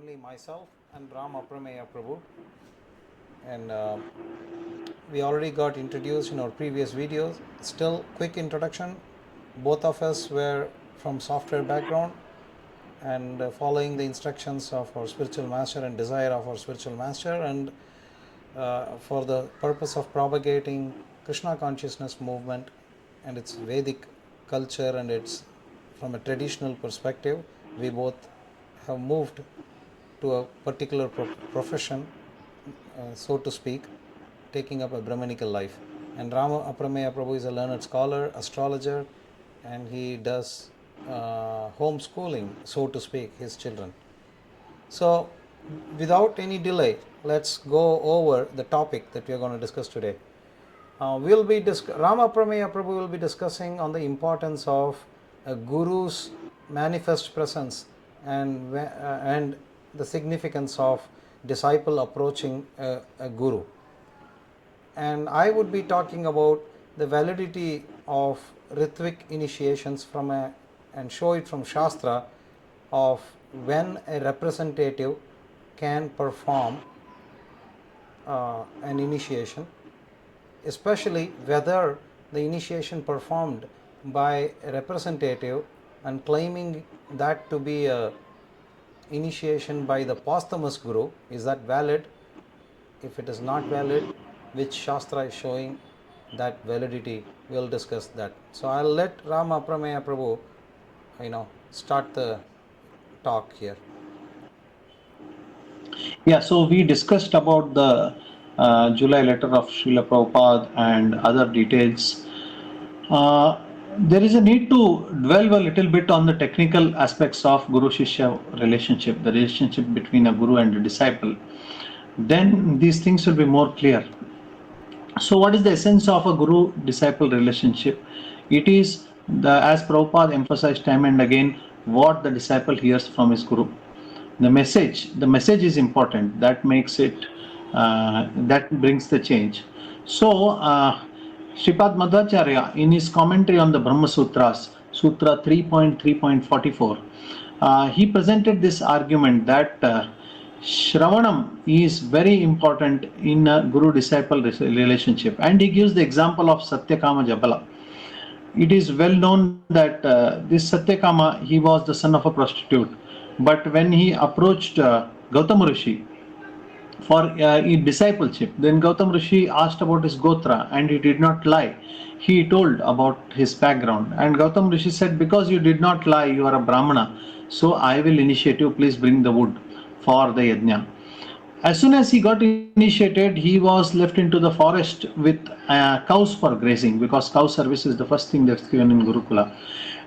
only myself and Brahma-sutra Prabhu, and we already got introduced in our previous videos. Still, quick introduction. Both of us were from software background, and following the instructions of our spiritual master and desire of our spiritual master, and for the purpose of propagating Krishna consciousness movement and its Vedic culture, and its from a traditional perspective, we both have moved to a particular profession, so to speak, taking up a Brahmanical life. And Rama Aprameya Prabhu is a learned scholar, astrologer, and he does homeschooling, so to speak, his children. So, without any delay, let's go over the topic that we are going to discuss today. Rama Aprameya Prabhu will be discussing on the importance of a guru's manifest presence and the significance of disciple approaching a guru. And I would be talking about the validity of Ritvik initiations and show it from Shastra of when a representative can perform an initiation, especially whether the initiation performed by a representative and claiming that to be a initiation by the posthumous guru, is that valid? If it is not valid, which Shastra is showing that validity? We'll discuss that. So I'll let Rama Aprameya Prabhu, start the talk here. Yeah, so we discussed about the July letter of Srila Prabhupada and other details. There is a need to dwell a little bit on the technical aspects of Guru-Shishya relationship, the relationship between a Guru and a disciple. Then these things will be more clear. So what is the essence of a Guru-disciple relationship? It is, as Prabhupada emphasized time and again, what the disciple hears from his Guru. The message is important. That makes it, that brings the change. So, Sripad Madhvacarya, in his commentary on the Brahma-sutras, Sutra 3.3.44, he presented this argument that Shravanam is very important in a guru-disciple relationship, and he gives the example of Satyakama Jabala. It is well known that this Satyakama, he was the son of a prostitute, but when he approached Gautama Rishi for discipleship, then Gautama Rishi asked about his Gotra, and he did not lie. He told about his background, and Gautama Rishi said, because you did not lie, you are a Brahmana, so I will initiate you, please bring the wood for the yajna. As soon as he got initiated, he was left into the forest with cows for grazing, because cow service is the first thing that's given in Gurukula.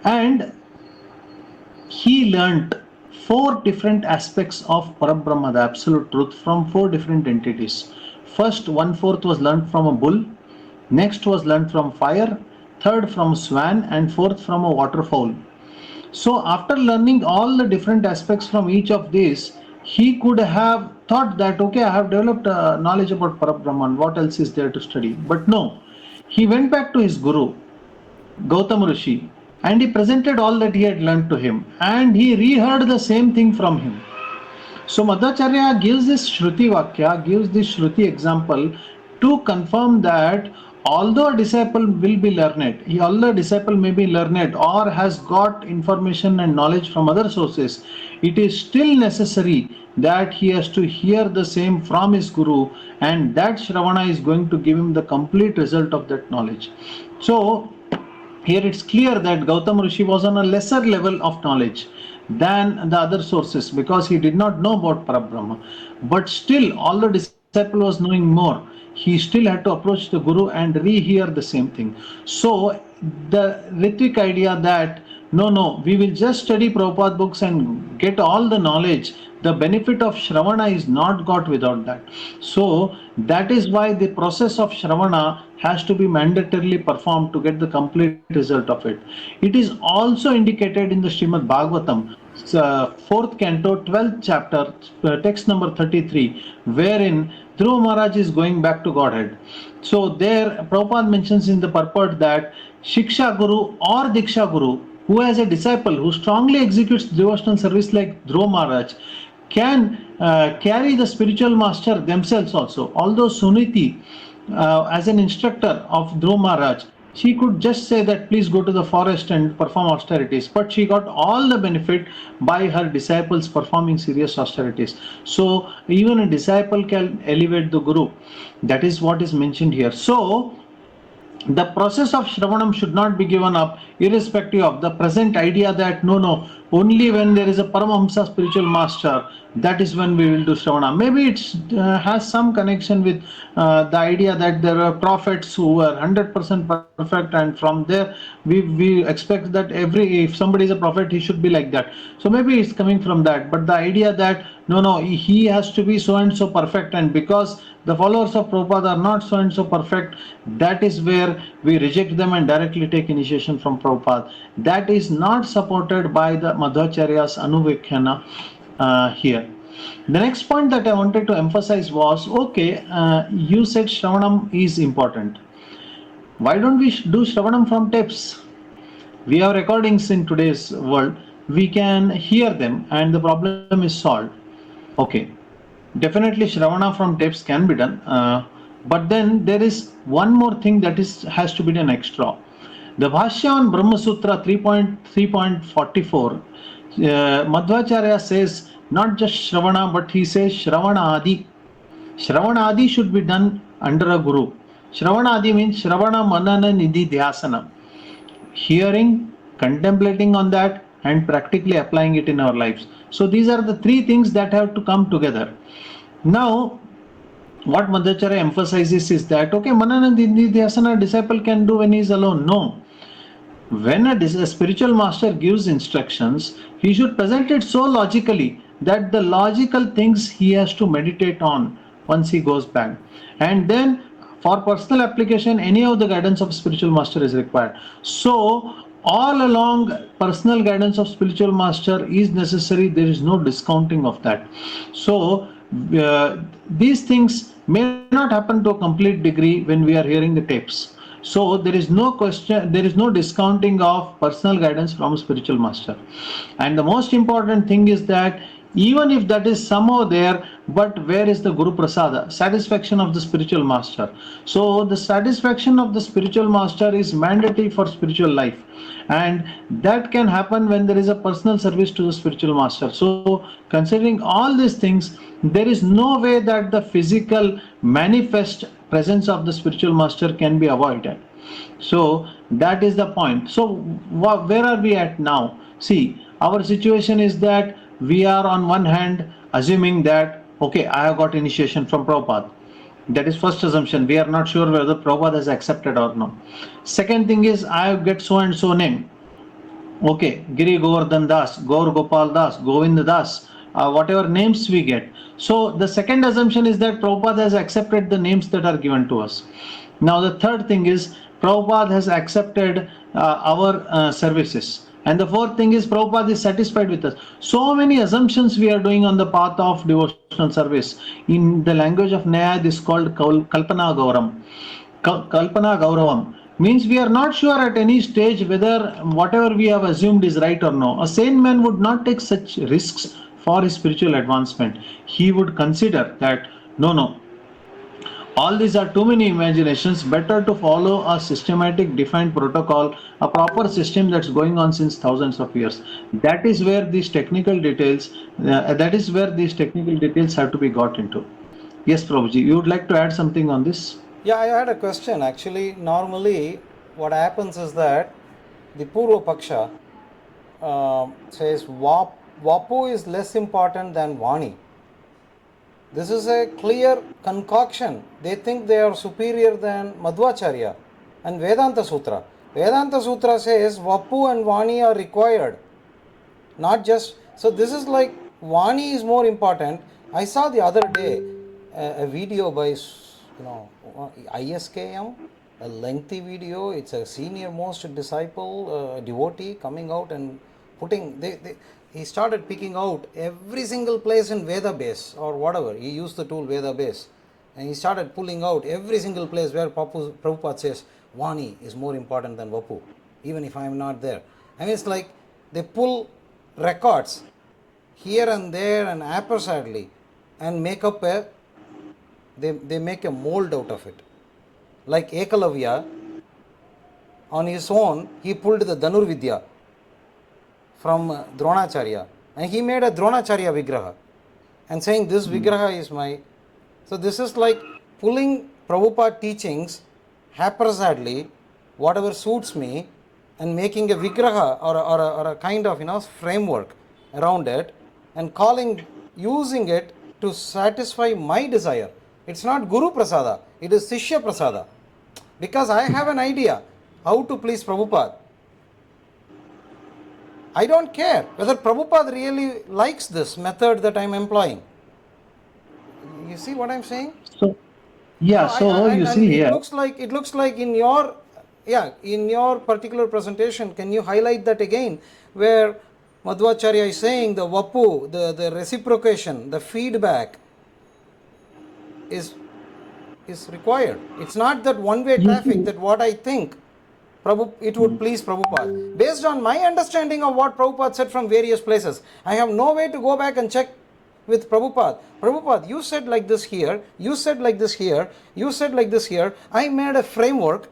And he learnt 4 different aspects of Parabrahma, the absolute truth, from 4 different entities. First, 1/4 was learnt from a bull, next was learnt from fire, third from swan, and fourth from a waterfowl. So after learning all the different aspects from each of these, he could have thought that, okay, I have developed knowledge about Parabrahman, what else is there to study? But no, he went back to his guru, Gautama Rishi, and he presented all that he had learned to him, and he reheard the same thing from him. So Madhvacarya gives this Shruti Vakya, gives this Shruti example to confirm that although a disciple will be learned, although a disciple may be learned or has got information and knowledge from other sources, it is still necessary that he has to hear the same from his Guru, and that Shravana is going to give him the complete result of that knowledge. So here it's clear that Gautama Rishi was on a lesser level of knowledge than the other sources, because he did not know about Parabrahma. But still, all the disciple was knowing more. He still had to approach the Guru and rehear the same thing. So the Ritvik idea that no, we will just study Prabhupada books and get all the knowledge, the benefit of Shravana is not got without that. So that is why the process of Shravana has to be mandatorily performed to get the complete result of it. It is also indicated in the Srimad Bhagavatam, 4th canto, 12th chapter, text number 33, wherein Dhruva Maharaj is going back to Godhead. So there Prabhupada mentions in the purport that Shiksha Guru or Diksha Guru, who has a disciple who strongly executes devotional service like Dhruva Maharaj, can carry the spiritual master themselves also. Although Suniti, as an instructor of Dhruv Maharaj, she could just say that please go to the forest and perform austerities, but she got all the benefit by her disciples performing serious austerities. So even a disciple can elevate the guru. That is what is mentioned here. So the process of Shravanam should not be given up, irrespective of the present idea that no, only when there is a Paramahamsa spiritual master, that is when we will do Shravana. Maybe it has some connection with the idea that there are prophets who were 100% perfect, and from there we expect that if somebody is a prophet, he should be like that. So maybe it's coming from that. But the idea that no, he has to be so and so perfect, and because the followers of Prabhupada are not so and so perfect, that is where we reject them and directly take initiation from Prabhupada. That is not supported by the Madhvacarya's Anuvyakhyana here. The next point that I wanted to emphasize was, okay, you said Shravanam is important. Why don't we do Shravanam from tapes? We have recordings in today's world. We can hear them and the problem is solved. Okay, definitely Shravana from tapes can be done, but then there is one more thing that is has to be done extra. The Bhashya on Brahma-sutra 3.3.44, Madhvacarya says not just Shravana, but he says Shravana Adi. Shravana Adi should be done under a guru. Shravana Adi means Shravana Manana Nidhi Dhyasana. Hearing, contemplating on that, and practically applying it in our lives. So these are the three things that have to come together. Now, what Madhvacharya emphasizes is that, okay, Manana Nidhyasana disciple can do when he is alone. No. When a spiritual master gives instructions, he should present it so logically that the logical things he has to meditate on once he goes back. And then for personal application, any of the guidance of spiritual master is required. So all along, personal guidance of spiritual master is necessary. There is no discounting of that. So these things may not happen to a complete degree when we are hearing the tapes. So there is no question, there is no discounting of personal guidance from a spiritual master. And the most important thing is that even if that is somehow there, but where is the Guru Prasada? Satisfaction of the spiritual master. So the satisfaction of the spiritual master is mandatory for spiritual life. And that can happen when there is a personal service to the spiritual master. So considering all these things, there is no way that the physical manifest presence of the spiritual master can be avoided. So that is the point. So where are we at now? See, our situation is that we are on one hand assuming that, okay, I have got initiation from Prabhupada. That is first assumption. We are not sure whether Prabhupada has accepted or not. Second thing is, I get so and so name. Okay, Giri Govardhan Das, Gaur Gopal Das, Govind Das, whatever names we get. So the second assumption is that Prabhupada has accepted the names that are given to us. Now the third thing is Prabhupada has accepted our services. And the fourth thing is Prabhupada is satisfied with us. So many assumptions we are doing on the path of devotional service. In the language of Nyaya, this is called Kalpana Gauram. Kalpana Gauravam means we are not sure at any stage whether whatever we have assumed is right or no. A sane man would not take such risks for his spiritual advancement. He would consider that no, all these are too many imaginations. Better to follow a systematic, defined protocol, a proper system that's going on since thousands of years. That is where these technical details. Have to be got into. Yes, Prabhuji, you would like to add something on this? Yeah, I had a question. Actually, normally what happens is that the Purva Paksha says Wapu is less important than Vani. This is a clear concoction. They think they are superior than Madhvacharya and Vedanta Sutra. Vedanta Sutra says Wapu and Vani are required. Not just, so this is like Vani is more important. I saw the other day a video by ISKM, a lengthy video. It's a senior most disciple, devotee coming out and putting, he started picking out every single place in Veda base or whatever. He used the tool Veda base and he started pulling out every single place where Prabhupada says Vani is more important than Vapu, even if I am not there. I mean, it's like they pull records here and there and haphazardly and make up they make a mold out of it. Like Ekalavya, on his own, he pulled the Dhanurvidya from Dronacharya and he made a Dronacharya Vigraha and saying this Vigraha is my. So this is like pulling Prabhupada teachings haphazardly, whatever suits me, and making a Vigraha or a kind of framework around it and using it to satisfy my desire. It's not Guru Prasada, it is Sishya Prasada. Because I have an idea how to please Prabhupada. I don't care whether Prabhupada really likes this method that I'm employing. You see what I'm saying? So, yeah, so you see here. It looks like in your particular presentation, can you highlight that again, where Madhvacarya is saying the Wapu, the reciprocation, the feedback is required. It's not that one-way traffic, that what I think it would please Prabhupada. Based on my understanding of what Prabhupada said from various places, I have no way to go back and check with Prabhupada. Prabhupada, you said like this here, you said like this here, you said like this here. I made a framework.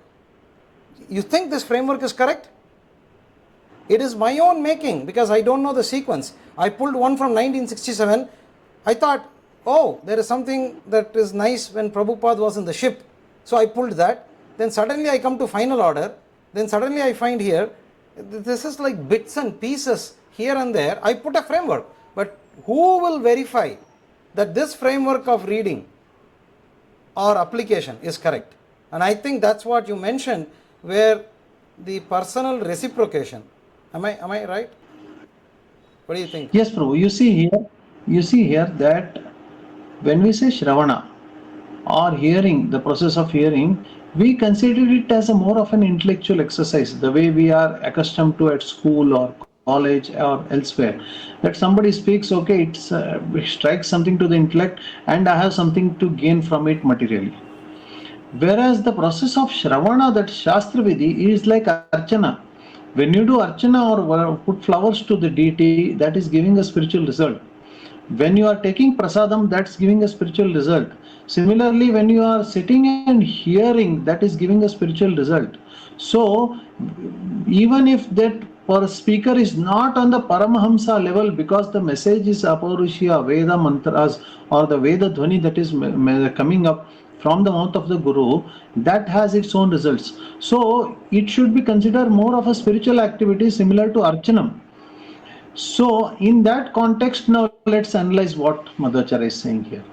You think this framework is correct? It is my own making because I don't know the sequence. I pulled one from 1967. I thought, oh, there is something that is nice when Prabhupada was in the ship. So I pulled that. Then suddenly I come to final order. Then suddenly I find here, this is like bits and pieces here and there. I put a framework. But who will verify that this framework of reading or application is correct? And I think that's what you mentioned, where the personal reciprocation. Am I right? What do you think? Yes, Prabhu. You see here that when we say Shravana or hearing, the process of hearing, we consider it as a more of an intellectual exercise, the way we are accustomed to at school or college or elsewhere. That somebody speaks, okay, it strikes something to the intellect, and I have something to gain from it materially. Whereas the process of Shravana, that Shastra Vidhi, is like Archana. When you do Archana or put flowers to the deity, that is giving a spiritual result. When you are taking prasadam, that's giving a spiritual result. Similarly, when you are sitting and hearing, that is giving a spiritual result. So, even if that speaker is not on the Paramahamsa level, because the message is Aparushya, Veda mantras, or the Veda Dhvani that is coming up from the mouth of the Guru, that has its own results. So, it should be considered more of a spiritual activity similar to Archanam. So, in that context, now let's analyze what Madhvacarya is saying here.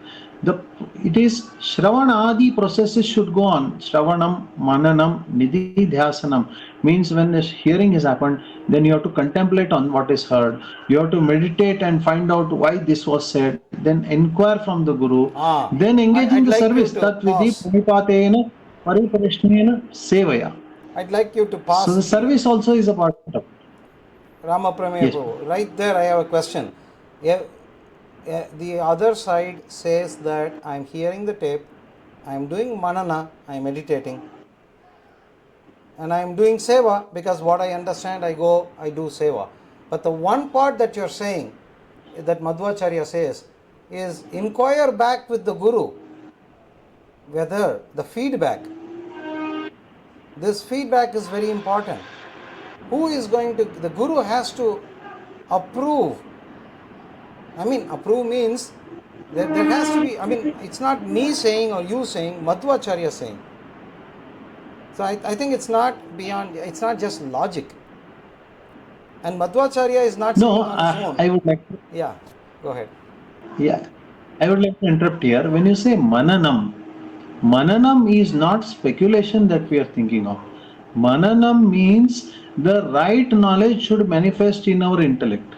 It is Shravanadi processes should go on. Shravanam, Mananam, Nididhyasanam means when the hearing has happened, then you have to contemplate on what is heard. You have to meditate and find out why this was said. Then inquire from the Guru. Then engage in the service. Tat vidhi pranipatena pariparishnena sevaya. I'd like you to pause. So the service also is a part of it. Ramaprameya Yes. Prabhu, right there I have a question. The other side says that I'm hearing the tape, I'm doing manana, I'm meditating, and I'm doing seva because what I understand, I do seva. But the one part that you're saying, that Madhvacharya says, is inquire back with the Guru whether the feedback, this feedback is very important. Who is going to, the Guru has to approve. I mean, approve means there has to be, I mean, it's not me saying or you saying, Madhvacharya saying. So I think it's not beyond, it's not just logic. And Madhvacharya is not No, on his own. I would like to. Yeah, go ahead. Yeah, I would like to interrupt here. When you say Mananam, Mananam is not speculation that we are thinking of. Mananam means the right knowledge should manifest in our intellect.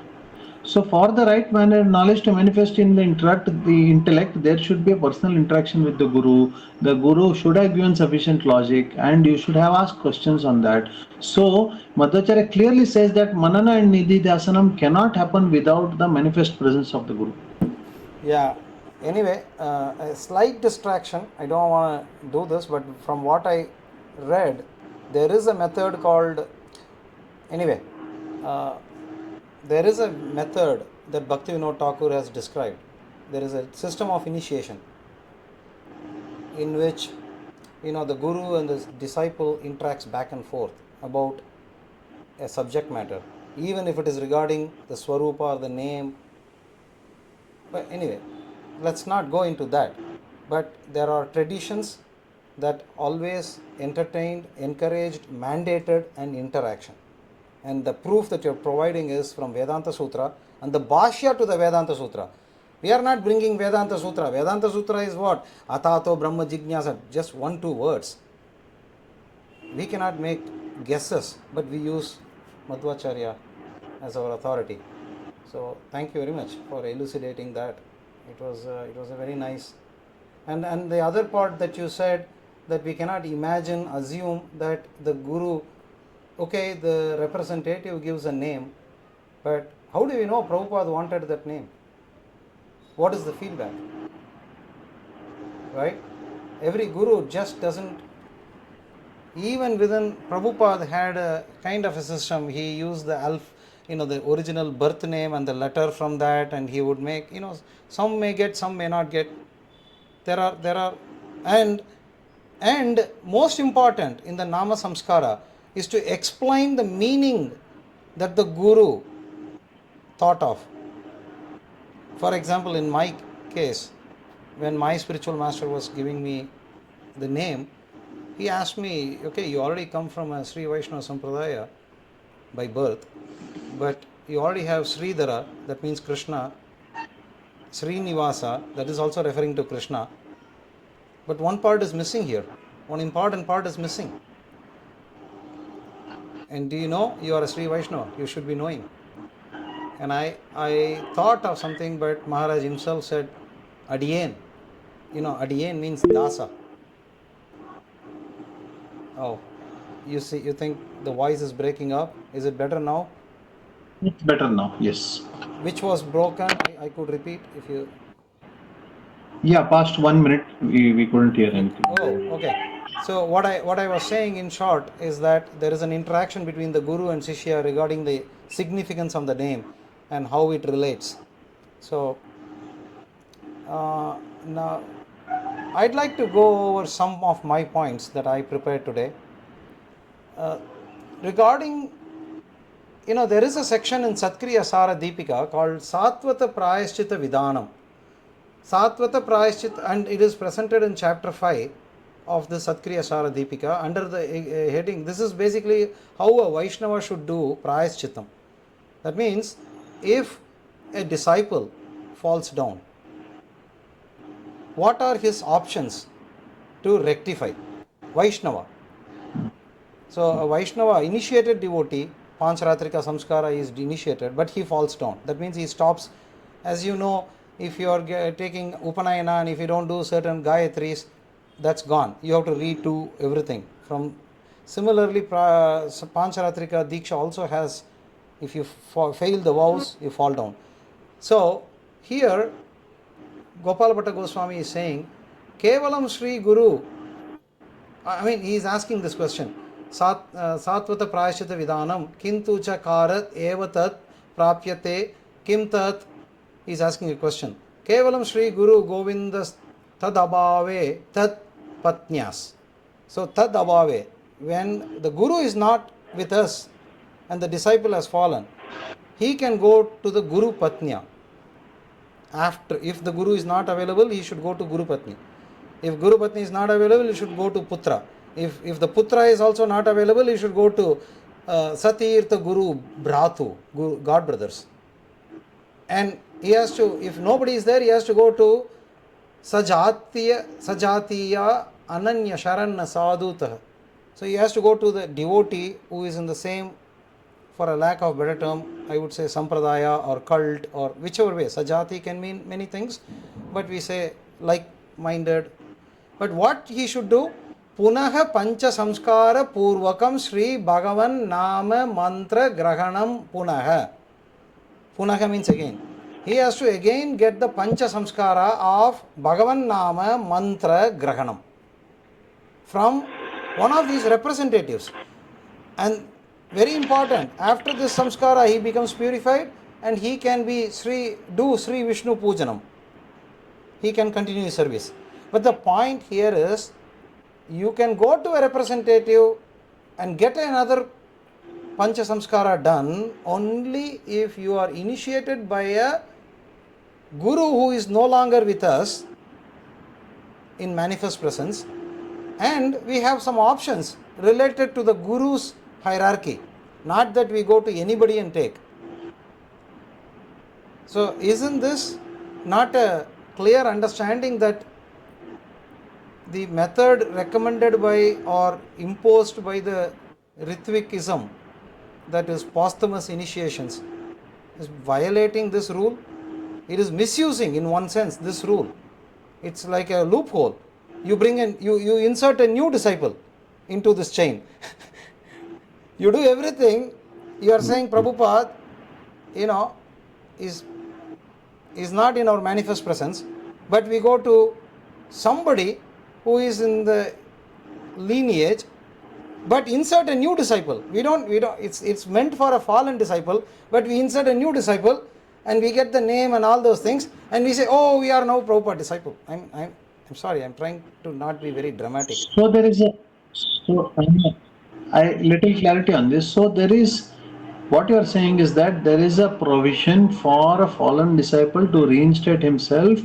So, for the right knowledge to manifest in the intellect, there should be a personal interaction with the Guru. The Guru should have given sufficient logic, and you should have asked questions on that. So, Madhvacharya clearly says that Manana and Nididhyasanam cannot happen without the manifest presence of the Guru. Yeah, anyway, a slight distraction. I don't want to do this, but from what I read, there is a method called, anyway, there is a method that Bhaktivinoda Thakur has described. There is a system of initiation in which the guru and the disciple interacts back and forth about a subject matter, even if it is regarding the swarupa or the name. But anyway, let's not go into that. But there are traditions that always entertained, encouraged, mandated an interaction. And the proof that you're providing is from Vedanta Sutra and the Bhashya to the Vedanta Sutra. We are not bringing Vedanta Sutra. Vedanta Sutra is what? Atato Brahma Jignasa. Just 1-2 words. We cannot make guesses, but we use Madhvacarya as our authority. So thank you very much for elucidating that. It was a very nice. And the other part that you said, that we cannot assume that the guru, okay, the representative gives a name, but how do we know Prabhupada wanted that name? What is the feedback? Right? Every guru just doesn't. Even within Prabhupada had a kind of a system. He used the the original birth name and the letter from that, and he would make, some may get, some may not get. There are, and most important in the Nama Samskara is to explain the meaning that the guru thought of. For example, in my case, when my spiritual master was giving me the name, he asked me, okay, you already come from a Sri Vaishnava Sampradaya by birth, but you already have Sridhara, that means Krishna, Srinivasa, that is also referring to Krishna. But one part is missing here. One important part is missing. And do you know you are a Sri Vaishnava? You should be knowing. And I thought of something, but Maharaj himself said, Adiyen. Adiyen means Dasa. Oh, you think the voice is breaking up? Is it better now? It's better now, yes. Which was broken? I could repeat if you... Yeah, past 1 minute, we couldn't hear anything. Oh, okay. So what I was saying in short is that there is an interaction between the guru and Shishya regarding the significance of the name and how it relates. So now I'd like to go over some of my points that I prepared today. Regarding, there is a section in Sat-kriya-sara-dipika called Satvata Prayaschita Vidanam. Satvata Prayaschita, and it is presented in chapter 5 of the Sat-kriya-sara-dipika under the heading. This is basically how a Vaishnava should do Prayaschitam. That means, if a disciple falls down, what are his options to rectify? Vaishnava. So a Vaishnava, initiated devotee, Pancharatrika Samskara is initiated, but he falls down. That means he stops. As you know, if you are taking Upanayana and if you don't do certain Gayatris, that's gone. You have to redo everything. Similarly, Pancharatrika Diksha also has, if you fail the vows, you fall down. So here, Gopal Bhatta Goswami is saying, Kevalam Sri Guru, he is asking this question, Satvata Prayashita Vidanam, Kintu cha karat eva tat prapyate kim tat, he is asking a question. Kevalam Sri Guru Govindas tad abhave tat patnyas. So tad abhave, when the Guru is not with us and the disciple has fallen, he can go to the Guru Patnya. If the Guru is not available, he should go to Guru Patni. If Guru Patni is not available, he should go to Putra. If the Putra is also not available, he should go to Satirtha Guru Bhratu, God brothers. And he has to, if nobody is there, he has to go to Sajatiya Ananya Sharanna Sadhutah. So he has to go to the devotee who is in the same, for a lack of better term, I would say Sampradaya or cult or whichever way. Sajati can mean many things, but we say like-minded. But what he should do? Punaha Pancha Samskara Purvakam Sri Bhagavan Nama Mantra Grahanam Punaha. Punaha means again. He has to again get the Pancha Samskara of Bhagavan Nama Mantra Grahanam from one of these representatives. And very important, after this samskara he becomes purified, and he can be do Sri Vishnu Pujanam. He can continue his service. But the point here is, you can go to a representative and get another Pancha Samskara done only if you are initiated by a Guru who is no longer with us in manifest presence, and we have some options related to the Guru's hierarchy, not that we go to anybody and take. So isn't this not a clear understanding that the method recommended by or imposed by the Ritvikism, that is posthumous initiations, is violating this rule? It is misusing in one sense this rule. It's like a loophole. You bring in, you insert a new disciple into this chain. You do everything. You are saying Prabhupada, is not in our manifest presence, but we go to somebody who is in the lineage, but insert a new disciple. We don't. It's meant for a fallen disciple, but we insert a new disciple, and we get the name and all those things, and we say, oh, we are now Prabhupada disciple. I'm sorry, I'm trying to not be very dramatic. So there is little clarity on this. So there is, what you are saying is that there is a provision for a fallen disciple to reinstate himself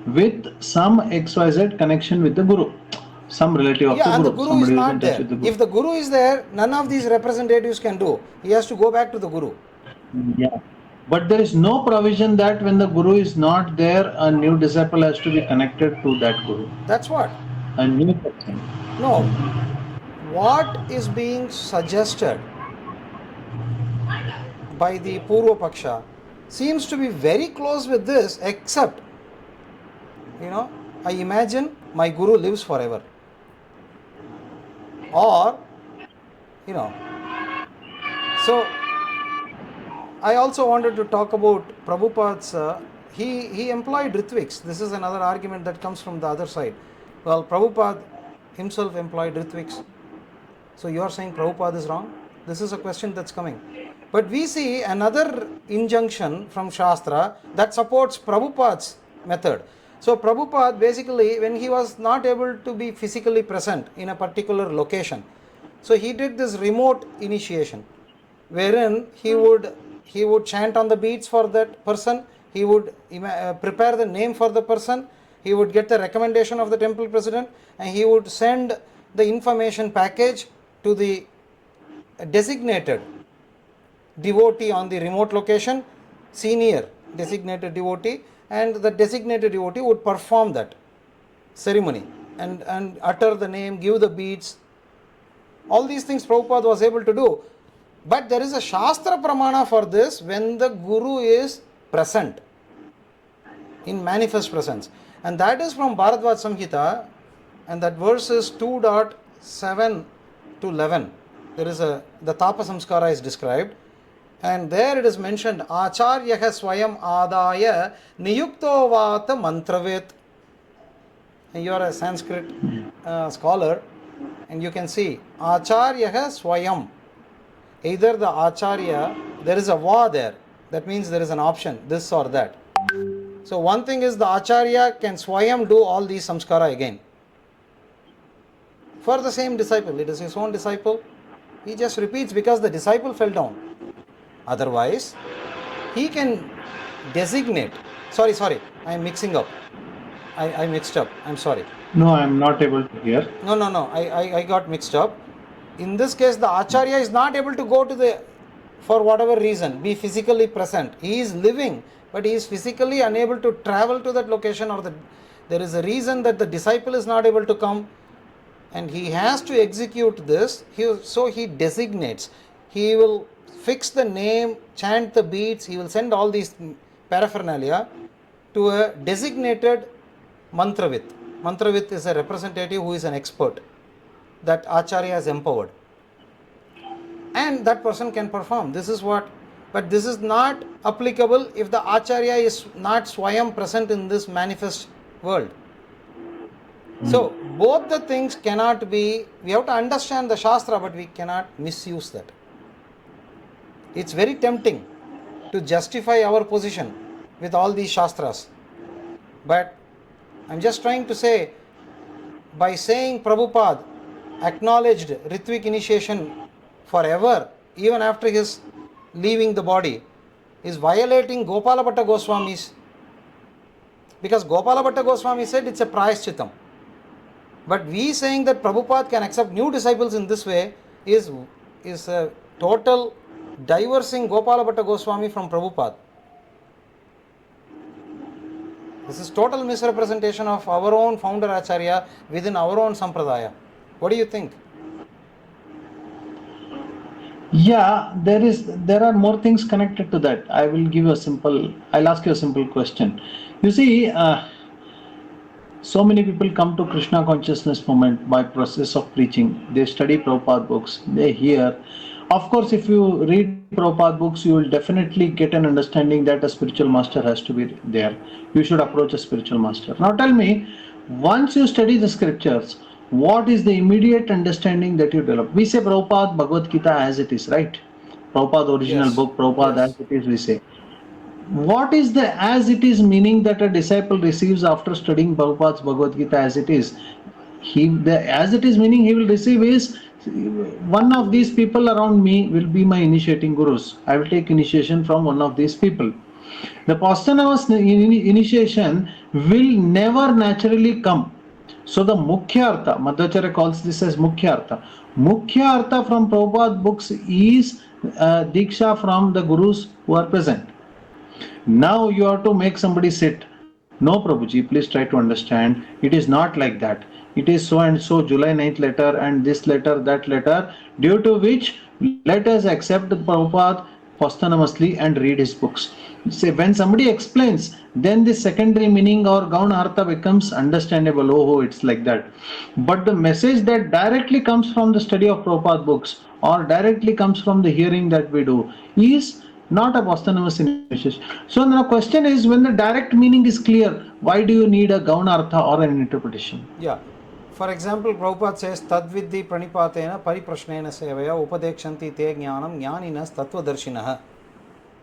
with some XYZ connection with the Guru, some relative of the Guru. And the Guru is not there. If the Guru is there, none of these representatives can do. He has to go back to the Guru. Yeah. But there is no provision that when the Guru is not there, a new disciple has to be connected to that Guru. That's what? A new person. No. What is being suggested by the Purva Paksha seems to be very close with this, except, I imagine my Guru lives forever. Or, so I also wanted to talk about Prabhupada's, he employed Ritviks. This is another argument that comes from the other side. Well, Prabhupada himself employed Ritviks. So you are saying Prabhupada is wrong? This is a question that's coming. But we see another injunction from Shastra that supports Prabhupada's method. So Prabhupada basically, when he was not able to be physically present in a particular location, so he did this remote initiation, wherein he would chant on the beads for that person, he would prepare the name for the person, he would get the recommendation of the temple president, and he would send the information package to the designated devotee on the remote location, senior designated devotee, and the designated devotee would perform that ceremony and utter the name, give the beads. All these things Prabhupada was able to do. But there is a Shastra Pramana for this when the Guru is present, in manifest presence. And that is from Bharadvaja Samhita, and that verse is 2.7 to 11. There is the Tapa Samskara is described. And there it is mentioned, Acharyaha Swayam Adaya Niyukto Vata Mantravet. And you are a Sanskrit scholar, and you can see Acharyaha Swayam. Either the Acharya, there is a Va there. That means there is an option, this or that. So one thing is the Acharya can Swayam do all these samskara again. For the same disciple, it is his own disciple. He just repeats because the disciple fell down. Otherwise, he can designate. Sorry, I am mixing up. I mixed up. I'm sorry. No, I am not able to hear. No. I got mixed up. In this case, the Acharya is not able to go to for whatever reason, be physically present. He is living, but he is physically unable to travel to that location, or there is a reason that the disciple is not able to come, and he has to execute this. So he designates. He will fix the name, chant the beads, he will send all these paraphernalia to a designated Mantravit. Mantravit is a representative who is an expert that Acharya has empowered. And that person can perform. But this is not applicable if the Acharya is not Swayam present in this manifest world. So both the things cannot be, we have to understand the Shastra, but we cannot misuse that. It's very tempting. to justify our position with all these Shastras. But I'm just trying to say, by saying Prabhupada acknowledged Ritvik initiation forever, even after his leaving the body, is violating Gopala Bhatta Goswami's, because Gopala Bhatta Goswami said it's a prayaschitam. But we saying that Prabhupada can accept new disciples in this way is a total diversing Gopala Bhatta Goswami from Prabhupada. This is total misrepresentation of our own founder Acharya within our own Sampradaya. What do you think? Yeah, there are more things connected to that. I'll ask you a simple question. You see, so many people come to Krishna consciousness movement by process of preaching. They study Prabhupada books, they hear. Of course, if you read Prabhupada books, you will definitely get an understanding that a spiritual master has to be there. You should approach a spiritual master. Now tell me, once you study the scriptures, what is the immediate understanding that you develop? We say Prabhupada Bhagavad Gita as it is, right? Prabhupada original Yes. book, Prabhupada Yes. as it is, we say. What is the as it is meaning that a disciple receives after studying Prabhupada's Bhagavad Gita as it is? The as it is meaning he will receive is, one of these people around me will be my initiating gurus. I will take initiation from one of these people. The posthumous initiation will never naturally come. So the Mukhya Artha, Madhvacarya calls this as Mukhya Artha. Mukhya Artha from Prabhupada books is Diksha from the gurus who are present. Now you have to make somebody sit. No, Prabhuji, please try to understand. It is not like that. It is so and so July 9th letter and this letter, that letter, due to which let us accept Prabhupada posthumously and read his books. Say when somebody explains, then the secondary meaning or Gauna Artha becomes understandable. Oh, it's like that. But the message that directly comes from the study of Prabhupada books or directly comes from the hearing that we do is not a posthumous initiation. So the question is, when the direct meaning is clear, why do you need a Gauna Artha or an interpretation? Yeah. For example, Prabhupada says, Tadvidhi pranipatena pariprashnena sevaya upadekshanti te jnanam jnaninas tattvadarshinaha.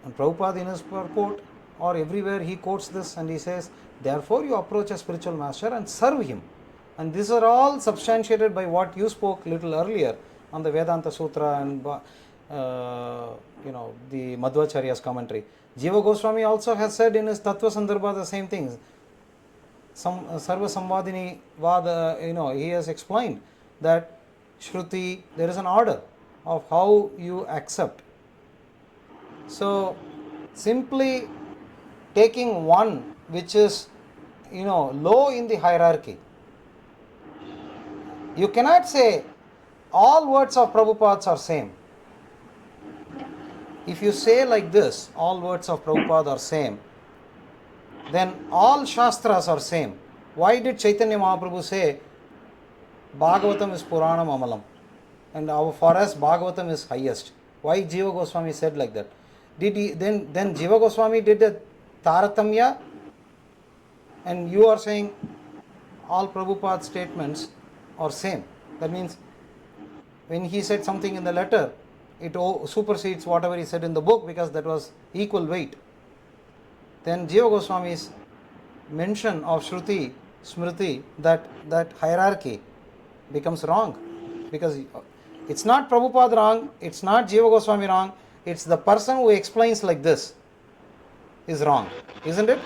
And Prabhupada in his purport or everywhere he quotes this and he says, therefore you approach a spiritual master and serve him. And these are all substantiated by what you spoke little earlier on the Vedanta Sutra and the Madhvacarya's commentary. Jiva Goswami also has said in his Tattva Sandarbha the same things. Sarva Samvadini Vada, he has explained that Shruti, there is an order of how you accept. So, simply taking one which is, low in the hierarchy, you cannot say all words of Prabhupada are same. If you say like this, all words of Prabhupada are same, then all Shastras are same. Why did Chaitanya Mahaprabhu say Bhagavatam is Puranam Amalam and for us Bhagavatam is highest? Why Jiva Goswami said like that? Did he then Jiva Goswami did a Taratamya, and you are saying all Prabhupada statements are same? That means when he said something in the letter, it supersedes whatever he said in the book because that was equal weight. Then Jiva Goswami's mention of Shruti, Smriti, that hierarchy becomes wrong, because it's not Prabhupada wrong, it's not Jiva Goswami wrong, it's the person who explains like this is wrong, isn't it?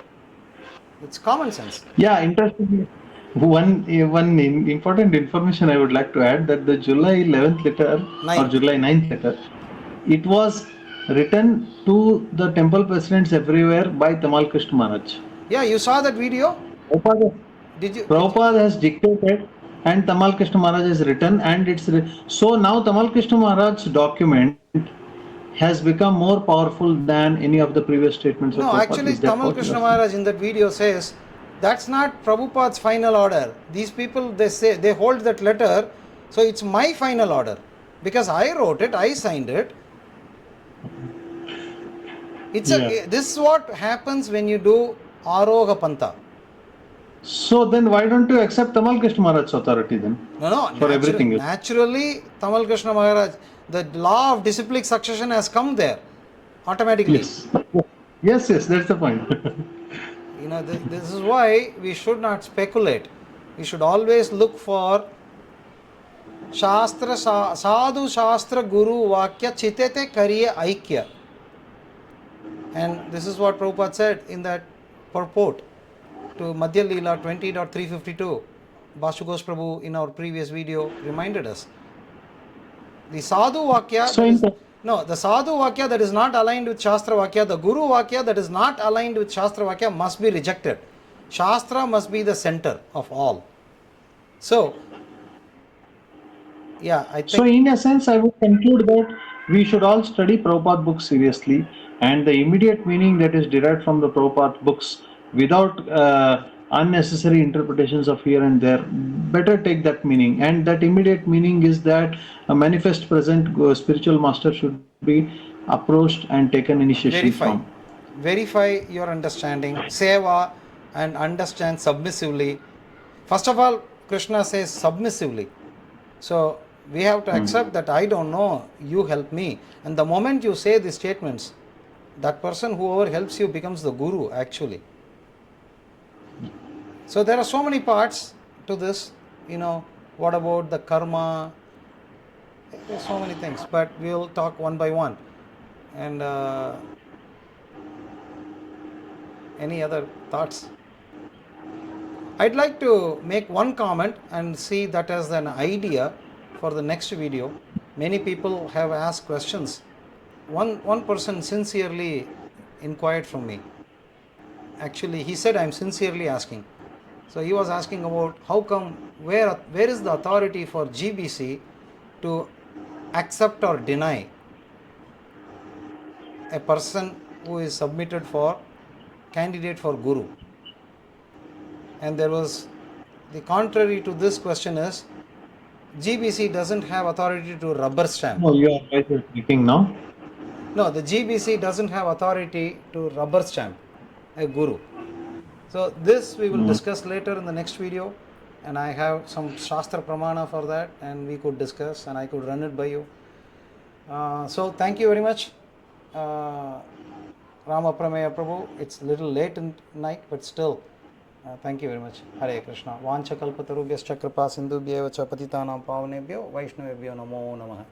It's common sense. Yeah, interestingly, one important information I would like to add, that the July 11th letter or July 9th letter, it was written to the temple presidents everywhere by Tamal Krishna Maharaj. Yeah, you saw that video? Prabhupada has dictated and Tamal Krishna Maharaj has written, and so now Tamal Krishna Maharaj's document has become more powerful than any of the previous statements of Prabhupada. No, actually Tamal Krishna Maharaj in that video says that's not Prabhupada's final order. These people, they hold that letter, so it's my final order because I wrote it, I signed it. This is what happens when you do Aroga Pantha. So then why don't you accept Tamal Krishna Maharaj's authority then? No, for everything. Naturally, Tamal Krishna Maharaj, the law of disciplic succession has come there automatically. Yes. Yes, yes, that's the point. This is why we should not speculate. We should always look for Shastra, Sadhu Shastra Guru Vakya Chitete Kariye Aikya. And this is what Prabhupada said in that purport to Madhya Leela 20.352. Basu Ghosh Prabhu in our previous video reminded us. The Sadhu Vakya So that in is the, no, the Sadhu Vakya that is not aligned with Shastra Vakya, the Guru Vakya that is not aligned with Shastra Vakya must be rejected. Shastra must be the center of all. So, yeah, I So, think in a sense, I would conclude that we should all study Prabhupada books seriously, and the immediate meaning that is derived from the Prabhupada books without unnecessary interpretations of here and there, better take that meaning. And that immediate meaning is that a manifest present spiritual master should be approached and taken initiation verify. from. Verify your understanding, seva, and understand submissively. First of all, Krishna says submissively. So we have to Hmm. accept that I don't know, you help me. And the moment you say these statements, that person, whoever helps you, becomes the guru actually. So there are so many parts to this. What about the karma? There's so many things, but we'll talk one by one. And any other thoughts? I'd like to make one comment and see that as an idea for the next video. Many people have asked questions. One person sincerely inquired from me. Actually, he said, I'm sincerely asking. So he was asking about how come, where is the authority for GBC to accept or deny a person who is submitted for candidate for Guru. And there was the contrary to this question is GBC doesn't have authority to rubber stamp. Oh, you are right in speaking now. No, the GBC doesn't have authority to rubber stamp a Guru. So this we will Hmm. discuss later in the next video, and I have some Shastra Pramana for that, and we could discuss and I could run it by you. So thank you very much, Rama Prameya Prabhu. It's a little late in night, but still, thank you very much. Hare Krishna. Vancha kalpatarubhyascha kripa sindhubhyevacha patitanam pavanebhyo Vaishnavebhyo namo namaha.